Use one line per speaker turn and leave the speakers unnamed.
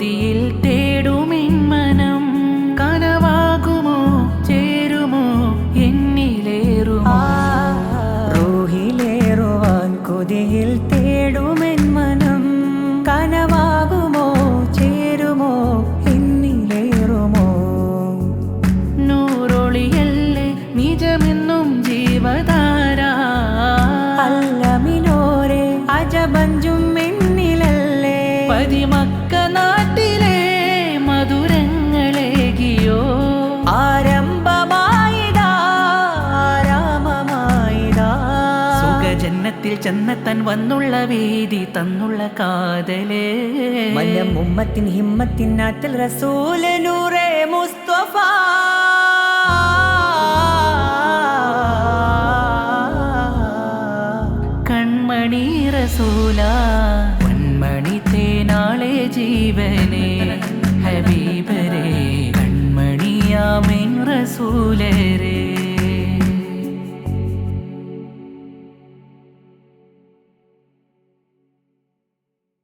കൊതിയിൽ തേടുമെൻ മനം കനവാകുമോ ചേരുമോ എന്നിലേറുമോ
റൂഹിലേറുവാൻ കൊതിയിൽ തേടുമെൻ മനം കനവാകുമോ ചേരുമോ എന്നിലേറുമോ
നൂറൊളിയല്ലേ നിജമെന്നും ജീവധാര
അല്ലമിനോരെ അജബഞ്ചും എന്നിലല്ലേ
പതിമക്ക നാട്ടിലെ മധുരങ്ങളേകിയോ
ആരംഭമായിതാ ആരാമമായിതാ
സുഖജന്നത്തിൽ ചെന്നെത്താൻ വന്നുള്ള വേദി തന്നുള്ള കാതലേ
മന്നം ഉമ്മത്തിൻ ഹിമ്മത്തിൻ നാട്ടിൽ റസൂല് നൂറേ മുസ്തഫ
കൺമണി റസൂല പൊന്മണി തേനാളെ ജീവനെ ഹബീബരേ കൺമണിയാമിൻ റസൂലരേ